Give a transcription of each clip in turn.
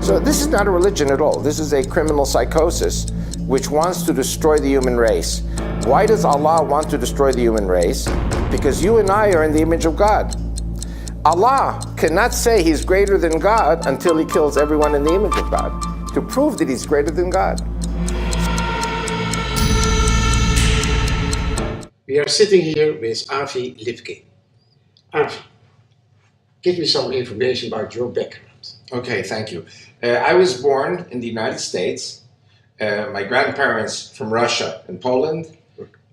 So this is not a religion at all. This is a criminal psychosis which wants to destroy the human race. Why does Allah want to destroy the human race? Because you and I are in the image of God. Allah cannot say He's greater than God until He kills everyone in the image of God, to prove that He's greater than God. We are sitting here with Avi Lipkin. Avi, give me some information about your background. Okay, thank you. I was born in the United States. My grandparents from Russia and Poland.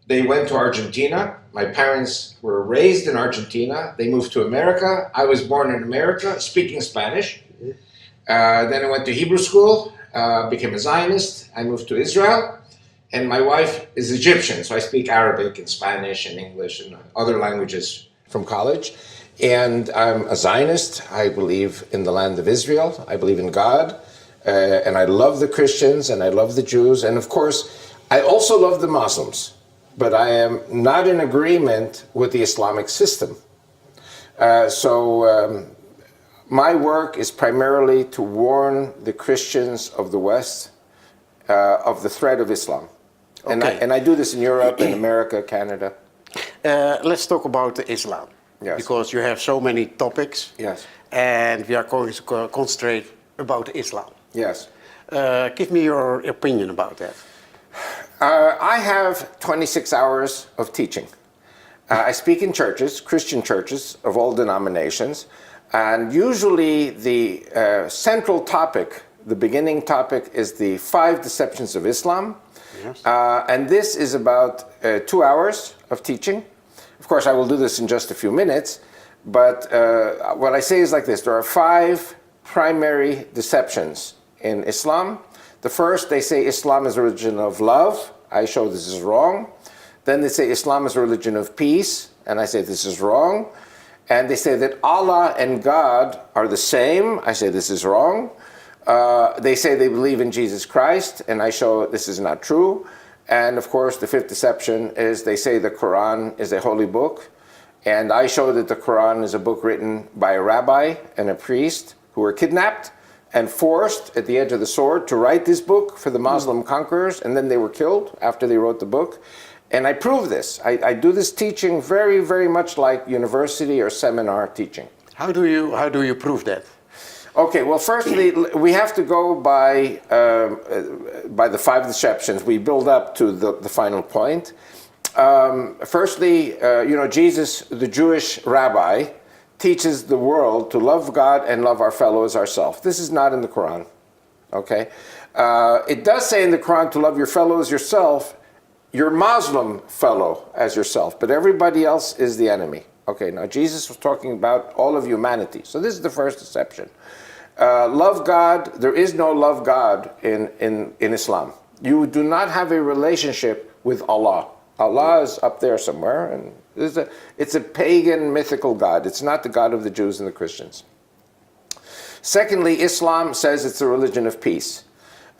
They went to Argentina. My parents were raised in Argentina. They moved to America. I was born in America, speaking Spanish. Then I went to Hebrew school, became a Zionist. I moved to Israel. And my wife is Egyptian, so I speak Arabic and Spanish and English and other languages from college. And I'm a Zionist. I believe in the land of Israel. I believe in God. And I love the Christians and I love the Jews. And of course, I also love the Muslims. But I am not in agreement with the Islamic system. My work is primarily to warn the Christians of the West of the threat of Islam. Okay. And I do this in Europe, in America, Canada. Let's talk about Islam. Yes. Because you have so many topics. Yes. And we are going to concentrate about Islam. Yes. Give me your opinion about that. I have 26 hours of teaching. I speak in churches, Christian churches of all denominations, and usually the central topic, the beginning topic, is the 5 deceptions of Islam. Yes. And this is about 2 hours of teaching. Of course, I will do this in just a few minutes, but what I say is like this. There are 5 primary deceptions in Islam. The first, they say Islam is a religion of love. I show this is wrong. Then they say Islam is a religion of peace, and I say this is wrong. And they say that Allah and God are the same. I say this is wrong. They say they believe in Jesus Christ, and I show this is not true. And of course, the 5th deception is they say the Quran is a holy book. And I show that the Quran is a book written by a rabbi and a priest who were kidnapped and forced at the edge of the sword to write this book for the Muslim conquerors, and then they were killed after they wrote the book. And I prove this. I do this teaching very, very much like university or seminar teaching. How do you prove that? Okay, well, firstly, we have to go by the 5 deceptions. We build up to the final point. Firstly, Jesus, the Jewish rabbi, teaches the world to love God and love our fellow as ourselves. This is not in the Quran, okay? It does say in the Quran to love your fellow as yourself, your Muslim fellow as yourself, but everybody else is the enemy. Okay, now Jesus was talking about all of humanity. So this is the first deception. Love God, there is no love God in Islam. You do not have a relationship with Allah. Allah is up there somewhere, and it's a pagan mythical God. It's not the God of the Jews and the Christians. Secondly, Islam says it's a religion of peace.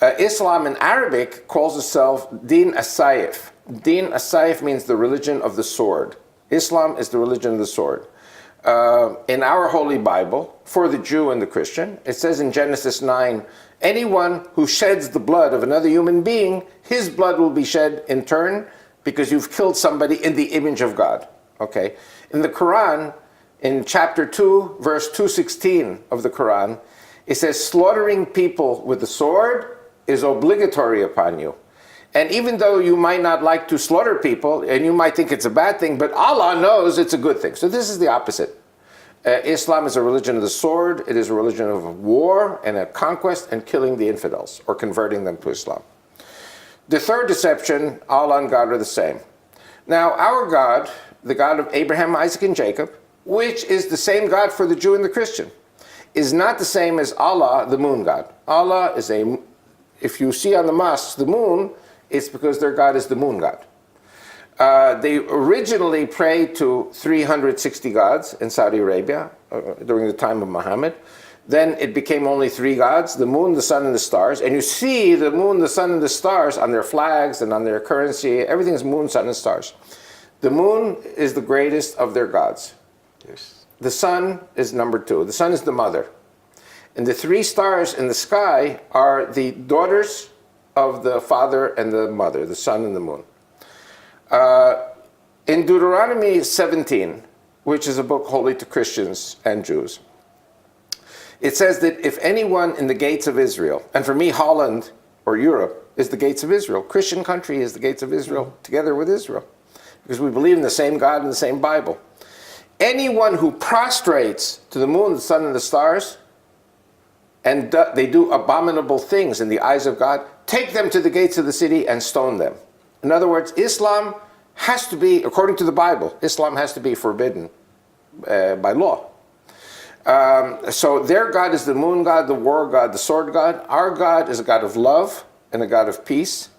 Islam in Arabic calls itself Din as-Saif. Din as-Saif means the religion of the sword. Islam is the religion of the sword. In our Holy Bible, for the Jew and the Christian, it says in Genesis 9, anyone who sheds the blood of another human being, his blood will be shed in turn, because you've killed somebody in the image of God, okay? In the Quran, in chapter 2, verse 216 of the Quran, it says, slaughtering people with the sword is obligatory upon you. And even though you might not like to slaughter people, and you might think it's a bad thing, but Allah knows it's a good thing. So this is the opposite. Islam is a religion of the sword. It is a religion of war and a conquest and killing the infidels or converting them to Islam. The third deception, Allah and God are the same. Now, our God, the God of Abraham, Isaac, and Jacob, which is the same God for the Jew and the Christian, is not the same as Allah, the moon God. Allah is if you see on the mosques the moon, it's because their God is the moon God. They originally prayed to 360 gods in Saudi Arabia during the time of Muhammad. Then it became only 3 gods, the moon, the sun, and the stars. And you see the moon, the sun, and the stars on their flags and on their currency. Everything is moon, sun, and stars. The moon is the greatest of their gods. Yes. The sun is number 2. The sun is the mother. And the three stars in the sky are the daughters of the father and the mother, the sun and the moon. In Deuteronomy 17, which is a book holy to Christians and Jews, it says that if anyone in the gates of Israel, and for me, Holland or Europe is the gates of Israel, Christian country is the gates of Israel, together with Israel, because we believe in the same God and the same Bible. Anyone who prostrates to the moon, the sun, and the stars, and they do abominable things in the eyes of God, take them to the gates of the city and stone them. In other words, Islam has to be, according to the Bible, Islam has to be forbidden by law. So their God is the moon god, the war god, the sword god. Our God is a God of love and a God of peace.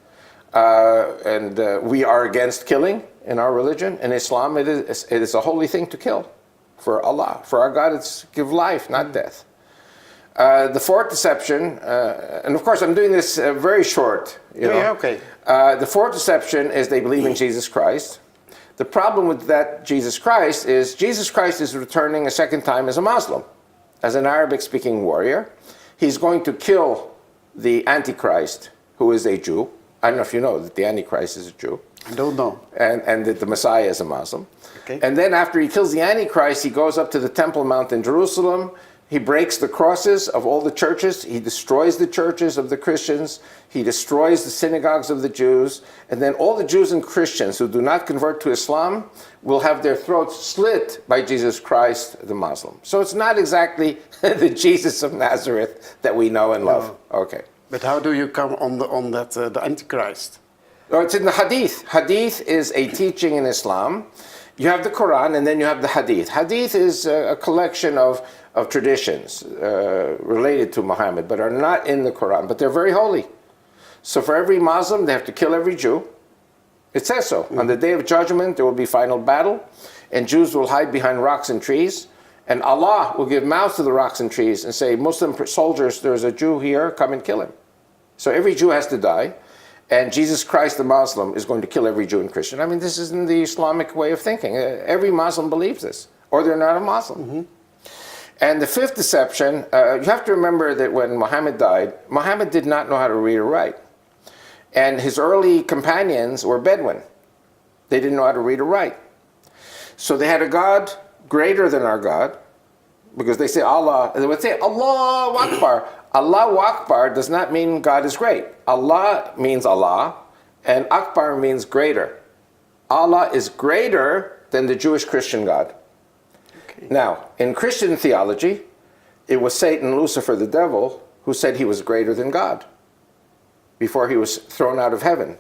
And we are against killing in our religion. In Islam, it is a holy thing to kill for Allah. For our God, it's give life, not death. The fourth deception, and of course I'm doing this very short. Okay. The fourth deception is they believe in Jesus Christ. The problem with that Jesus Christ is returning a second time as a Muslim, as an Arabic-speaking warrior. He's going to kill the Antichrist, who is a Jew. I don't know if you know that the Antichrist is a Jew. I don't know. And that the Messiah is a Muslim. Okay. And then after he kills the Antichrist, he goes up to the Temple Mount in Jerusalem. He breaks the crosses of all the churches. He destroys the churches of the Christians. He destroys the synagogues of the Jews. And then all the Jews and Christians who do not convert to Islam will have their throats slit by Jesus Christ, the Muslim. So it's not exactly the Jesus of Nazareth that we know and love. No. Okay. But how do you come on the Antichrist? Oh, it's in the Hadith. Hadith is a teaching in Islam. You have the Quran and then you have the Hadith. Hadith is a collection of traditions related to Muhammad, but are not in the Quran, but they're very holy. So for every Muslim, they have to kill every Jew. It says so. On the day of judgment, there will be final battle, and Jews will hide behind rocks and trees, and Allah will give mouths to the rocks and trees and say, Muslim soldiers, there's a Jew here, come and kill him. So every Jew has to die, and Jesus Christ, the Muslim, is going to kill every Jew and Christian. I mean, this isn't the Islamic way of thinking. Every Muslim believes this, or they're not a Muslim. Mm-hmm. And the fifth deception, you have to remember that when Muhammad died, Muhammad did not know how to read or write. And his early companions were Bedouin. They didn't know how to read or write. So they had a God greater than our God, because they say Allah, and they would say Allahu Akbar. Allahu Akbar does not mean God is great. Allah means Allah, and Akbar means greater. Allah is greater than the Jewish Christian God. Okay. Now, in Christian theology, it was Satan, Lucifer, the devil, who said he was greater than God before he was thrown out of heaven.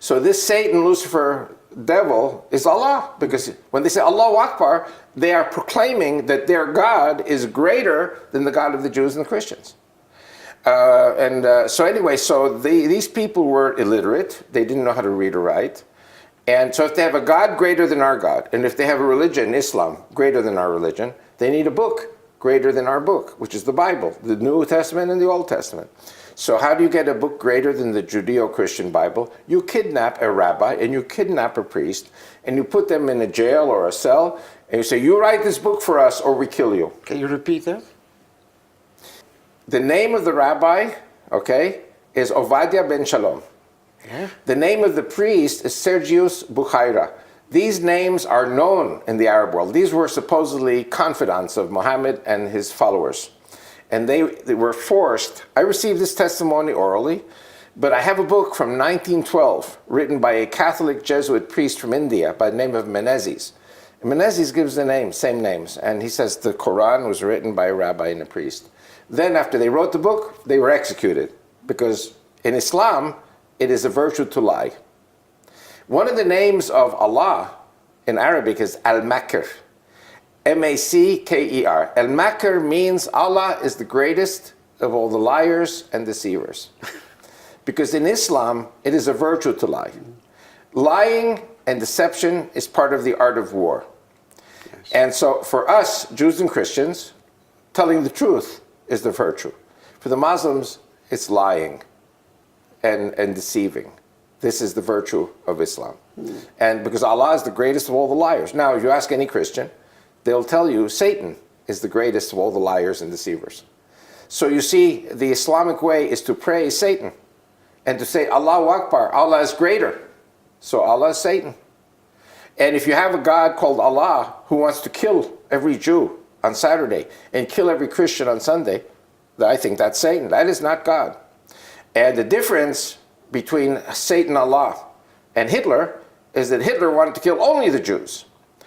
So this Satan, Lucifer, devil is Allah, because when they say Allahu Akbar, they are proclaiming that their God is greater than the God of the Jews and the Christians. So these people were illiterate. They didn't know how to read or write. And so if they have a God greater than our God, and if they have a religion, Islam, greater than our religion, they need a book greater than our book, which is the Bible, the New Testament and the Old Testament. So how do you get a book greater than the Judeo-Christian Bible? You kidnap a rabbi and you kidnap a priest and you put them in a jail or a cell and you say, you write this book for us or we kill you. Can you repeat that? The name of the rabbi, is Ovadia ben Shalom. Yeah. The name of the priest is Sergius Bukhaira. These names are known in the Arab world. These were supposedly confidants of Muhammad and his followers. And they were forced. I received this testimony orally, but I have a book from 1912 written by a Catholic Jesuit priest from India by the name of Menezes. And Menezes gives the same names, and he says the Quran was written by a rabbi and a priest. Then after they wrote the book, they were executed, because in Islam, it is a virtue to lie. One of the names of Allah in Arabic is Al-Makr. M-A-C-K-E-R. Al-Makr means Allah is the greatest of all the liars and deceivers. Because in Islam, it is a virtue to lie. Lying and deception is part of the art of war. Yes. And so for us, Jews and Christians, telling the truth is the virtue. For the Muslims, it's lying and deceiving. This is the virtue of Islam. And because Allah is the greatest of all the liars. Now, if you ask any Christian, they'll tell you Satan is the greatest of all the liars and deceivers. So you see, the Islamic way is to praise Satan and to say, Allahu Akbar, Allah is greater. So Allah is Satan. And if you have a God called Allah who wants to kill every Jew on Saturday and kill every Christian on Sunday, I think that's Satan. That is not God. And the difference between Satan, Allah, and Hitler is that Hitler wanted to kill only the Jews.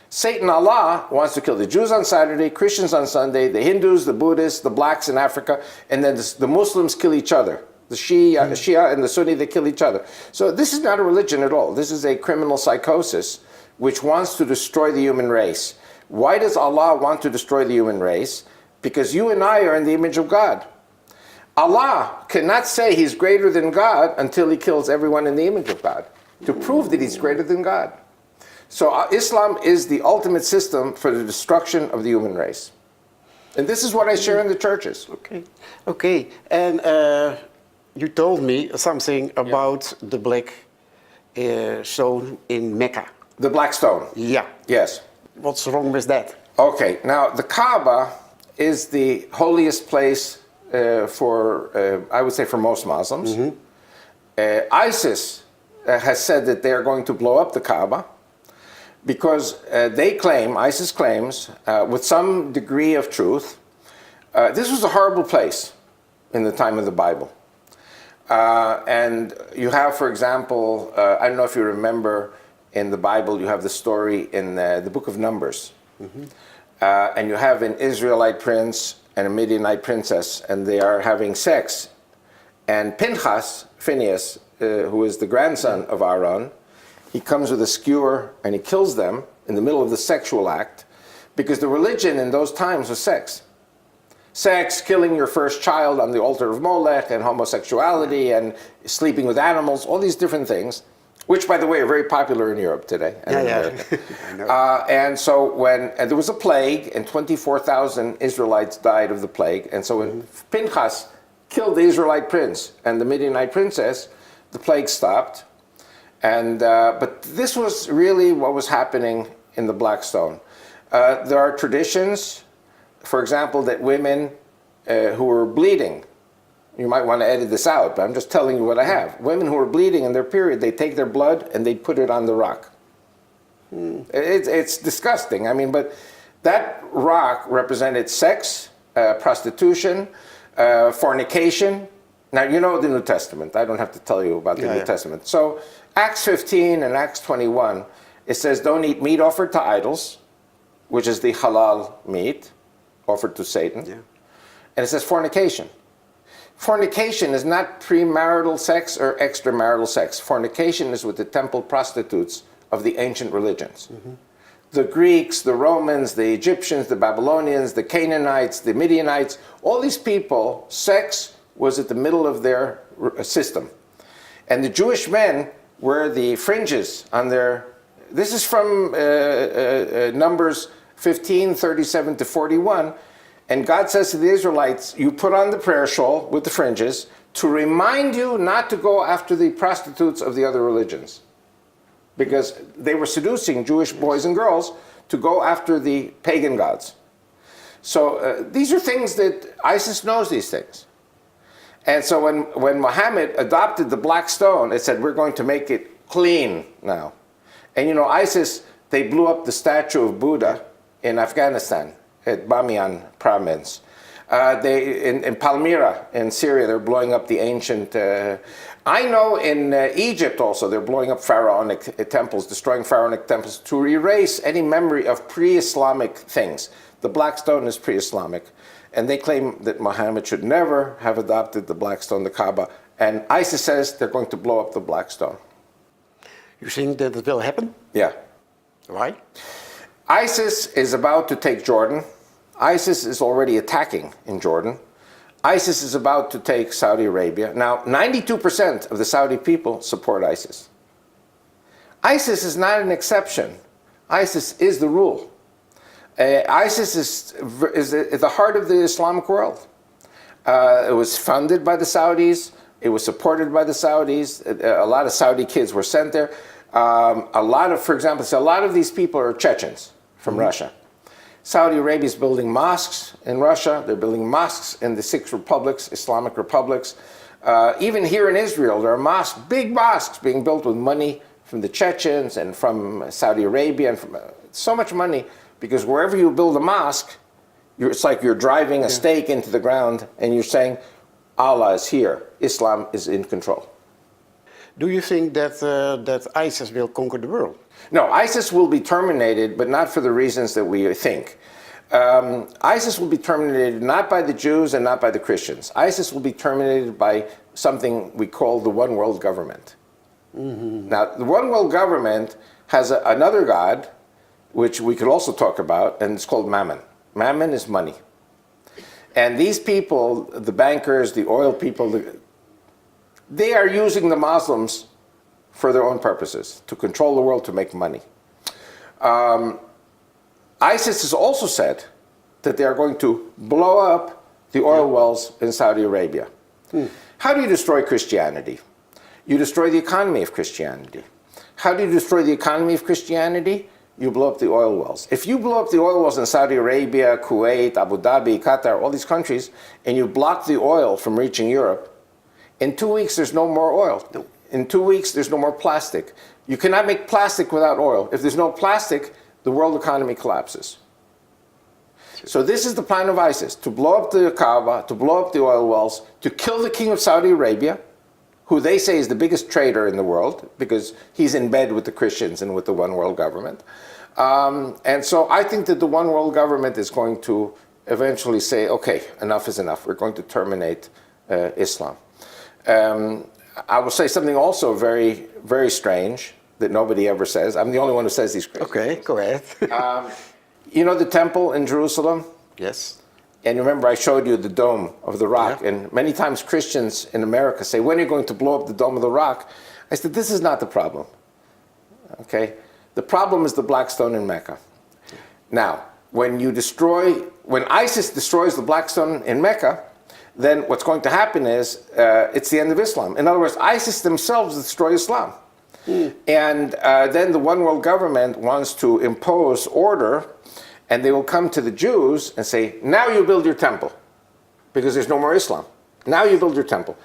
Satan, Allah, wants to kill the Jews on Saturday, Christians on Sunday, the Hindus, the Buddhists, the blacks in Africa, and then the Muslims kill each other. The Shia and the Sunni, they kill each other. So this is not a religion at all. This is a criminal psychosis which wants to destroy the human race. Why does Allah want to destroy the human race? Because you and I are in the image of God. Allah cannot say he's greater than God until he kills everyone in the image of God, to prove that he's greater than God. So Islam is the ultimate system for the destruction of the human race. And this is what I share in the churches. Okay. And you told me something about the black stone in Mecca. The black stone. Yeah. Yes. What's wrong with that? Okay, now the Kaaba is the holiest place I would say for most Muslims. ISIS has said that they are going to blow up the Kaaba because ISIS claims, with some degree of truth, this was a horrible place in the time of the Bible. And you have, for example, I don't know if you remember, in the Bible, you have the story in the book of Numbers. And you have an Israelite prince and a Midianite princess, and they are having sex. And Phinehas, who is the grandson of Aaron, he comes with a skewer and he kills them in the middle of the sexual act, because the religion in those times was sex. Sex, killing your first child on the altar of Molech, and homosexuality, and sleeping with animals, all these different things, which, by the way, are very popular in Europe today. And in America. I know. And so when there was a plague, and 24,000 Israelites died of the plague, and so when Pinchas killed the Israelite prince and the Midianite princess, the plague stopped. And but this was really what was happening in the Black Stone. There are traditions, for example, that women who were bleeding, you might want to edit this out, but I'm just telling you what I have. Women who are bleeding in their period, they take their blood and they put it on the rock. It's disgusting. I mean, but that rock represented sex, prostitution, fornication. Now, you know the New Testament. I don't have to tell you about the New Testament. So Acts 15 and Acts 21, it says, don't eat meat offered to idols, which is the halal meat offered to Satan. And it says fornication. Fornication is not premarital sex or extramarital sex. Fornication is with the temple prostitutes of the ancient religions. The Greeks, the Romans, the Egyptians, the Babylonians, the Canaanites, the Midianites, all these people, sex was at the middle of their system. And the Jewish men were the fringes on their, this is from Numbers 15, 37 to 41, and God says to the Israelites, you put on the prayer shawl with the fringes to remind you not to go after the prostitutes of the other religions. Because they were seducing Jewish boys and girls to go after the pagan gods. So these are things that ISIS knows these things. And so when Muhammad adopted the black stone, it said, we're going to make it clean now. And you know, ISIS, they blew up the statue of Buddha in Afghanistan, at Bamiyan province. In Palmyra, in Syria, they're blowing up the ancient... I know in Egypt also, they're blowing up pharaonic temples, destroying pharaonic temples to erase any memory of pre-Islamic things. The black stone is pre-Islamic. And they claim that Muhammad should never have adopted the black stone, the Kaaba. And ISIS says they're going to blow up the black stone. You think that it will happen? Yeah. Why? ISIS is about to take Jordan. ISIS is already attacking in Jordan. ISIS is about to take Saudi Arabia. Now, 92% of the Saudi people support ISIS. ISIS is not an exception. ISIS is the rule. ISIS is at the heart of the Islamic world. It was funded by the Saudis. It was supported by the Saudis. A lot of Saudi kids were sent there. For example, a lot of these people are Chechens from Russia. Saudi Arabia is building mosques in Russia. They're building mosques in the six republics, Islamic republics. Even here in Israel, there are mosques, big mosques being built with money from the Chechens and from Saudi Arabia, and from so much money, because wherever you build a mosque, it's like you're driving a stake into the ground and you're saying, Allah is here, Islam is in control. Do you think that that ISIS will conquer the world? No, ISIS will be terminated, but not for the reasons that we think. ISIS will be terminated not by the Jews and not by the Christians. ISIS will be terminated by something we call the one world government. Mm-hmm. Now, the one world government has another god, which we could also talk about, and it's called Mammon. Mammon is money. And these people, the bankers, the oil people, they are using the Muslims for their own purposes, to control the world, to make money. ISIS has also said that they are going to blow up the oil wells in Saudi Arabia. How do you destroy Christianity? You destroy the economy of Christianity. How do you destroy the economy of Christianity? You blow up the oil wells. If you blow up the oil wells in Saudi Arabia, Kuwait, Abu Dhabi, Qatar, all these countries, and you block the oil from reaching Europe, in 2 weeks there's no more oil. In 2 weeks there's no more plastic. You cannot make plastic without oil. If there's no plastic, the world economy collapses. So this is the plan of ISIS, to blow up the Kaaba, to blow up the oil wells, to kill the king of Saudi Arabia, who they say is the biggest traitor in the world, because he's in bed with the Christians and with the one world government. And so I think that the one world government is going to eventually say, okay, enough is enough. We're going to terminate Islam. I will say something also very, very strange that nobody ever says. I'm the only one who says these crazy Okay, go ahead. You know the temple in Jerusalem? Yes. And remember, I showed you the Dome of the Rock. Yeah. And many times Christians in America say, when are you going to blow up the Dome of the Rock? I said, this is not the problem. Okay? The problem is the black stone in Mecca. Now, when ISIS destroys the black stone in Mecca, then what's going to happen is it's the end of Islam. In other words, ISIS themselves destroy Islam. And then the one world government wants to impose order, and they will come to the Jews and say, now you build your temple, because there's no more Islam. Now you build your temple.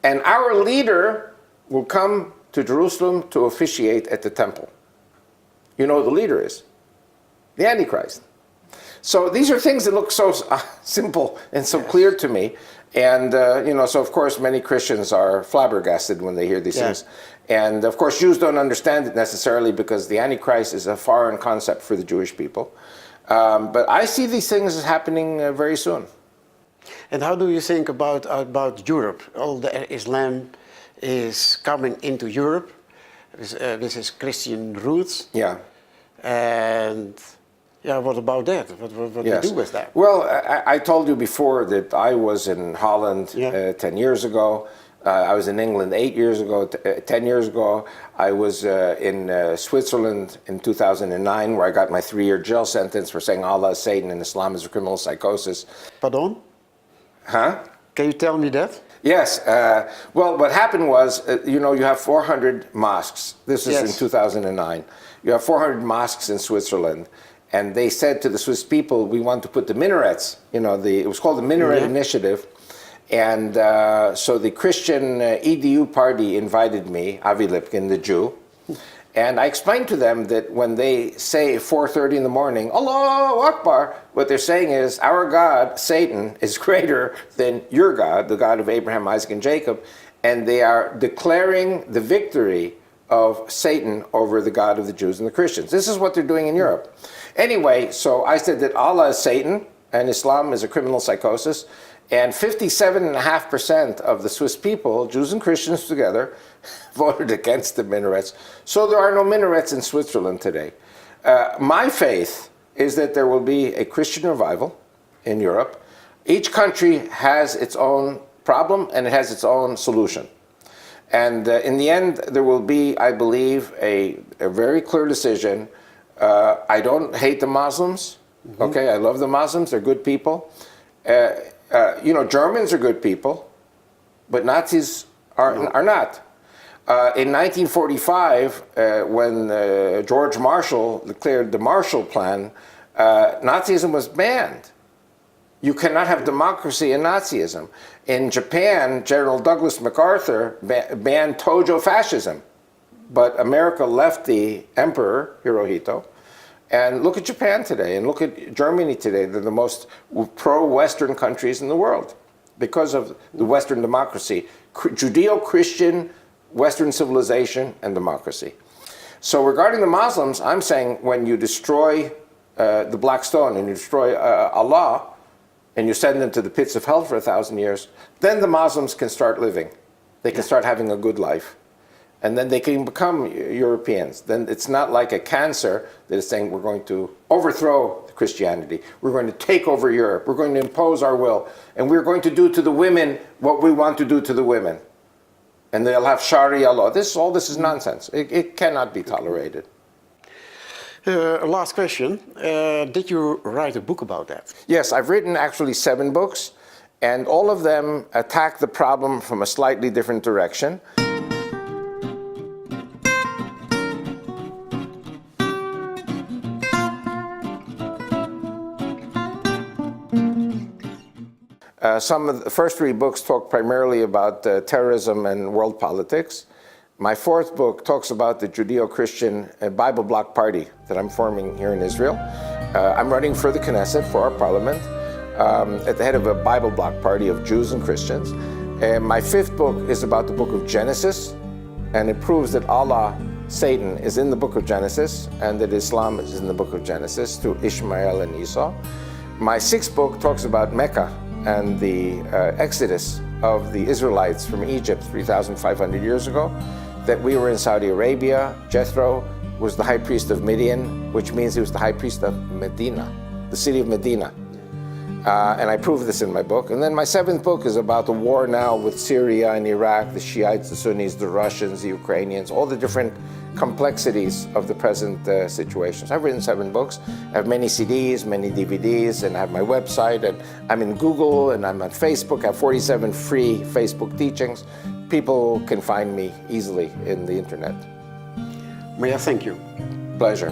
And our leader will come to Jerusalem to officiate at the temple. You know who the leader is? The Antichrist. So these are things that look so simple and so clear to me. And, so of course many Christians are flabbergasted when they hear these things. And of course Jews don't understand it necessarily, because the Antichrist is a foreign concept for the Jewish people. But I see these things happening very soon. And how do you think about Europe? All the Islam is coming into Europe with its Christian roots. Yeah. And what about that? What do you do with that? Well, I told you before that I was in Holland 10 years ago. I was in England 8 years ago, 10 years ago. I was in Switzerland in 2009, where I got my 3-year jail sentence for saying Allah is Satan and Islam is a criminal psychosis. Pardon? Huh? Can you tell me that? Yes. Well, what happened was, you have 400 mosques. This is in 2009. You have 400 mosques in Switzerland. And they said to the Swiss people, we want to put the minarets, it was called the Minaret Initiative. And so the Christian EDU party invited me, Avi Lipkin, the Jew. And I explained to them that when they say 4:30 in the morning, Allahu Akbar, what they're saying is, our God, Satan, is greater than your God, the God of Abraham, Isaac, and Jacob. And they are declaring the victory of Satan over the God of the Jews and the Christians. This is what they're doing in Europe. Anyway, so I said that Allah is Satan and Islam is a criminal psychosis. And 57.5% of the Swiss people, Jews and Christians together, voted against the minarets. So there are no minarets in Switzerland today. My faith is that there will be a Christian revival in Europe. Each country has its own problem and it has its own solution. And in the end, there will be, I believe, a very clear decision. I don't hate the Muslims. Okay, I love the Muslims. They're good people. Germans are good people, but Nazis are not. In 1945, when George Marshall declared the Marshall Plan, Nazism was banned. You cannot have democracy in Nazism. In Japan, General Douglas MacArthur banned Tojo fascism. But America left the emperor, Hirohito. And look at Japan today, and look at Germany today. They're the most pro-Western countries in the world because of the Western democracy, Judeo-Christian Western civilization and democracy. So regarding the Muslims, I'm saying when you destroy the Black Stone and you destroy Allah, and you send them to the pits of hell for 1,000 years, then the Muslims can start living. They can start having a good life. And then they can become Europeans. Then it's not like a cancer that is saying we're going to overthrow Christianity. We're going to take over Europe. We're going to impose our will. And we're going to do to the women what we want to do to the women. And they'll have Sharia law. All this is nonsense. It cannot be tolerated. Last question. Did you write a book about that? Yes, I've written actually 7 books. And all of them attack the problem from a slightly different direction. Some of the first 3 books talk primarily about terrorism and world politics. My 4th book talks about the Judeo-Christian Bible Bloc Party that I'm forming here in Israel. I'm running for the Knesset, for our parliament, at the head of a Bible Bloc Party of Jews and Christians. And my 5th book is about the book of Genesis, and it proves that Allah, Satan, is in the book of Genesis, and that Islam is in the book of Genesis through Ishmael and Esau. My 6th book talks about Mecca and the exodus of the Israelites from Egypt 3,500 years ago, that we were in Saudi Arabia. Jethro was the high priest of Midian, which means he was the high priest of Medina, the city of Medina. And I prove this in my book. And then my 7th book is about the war now with Syria and Iraq, the Shiites, the Sunnis, the Russians, the Ukrainians, all the different complexities of the present situations. I've written 7 books. I have many CDs, many DVDs, and I have my website, and I'm in Google, and I'm on Facebook. I have 47 free Facebook teachings. People can find me easily in the internet. May I thank you? Pleasure.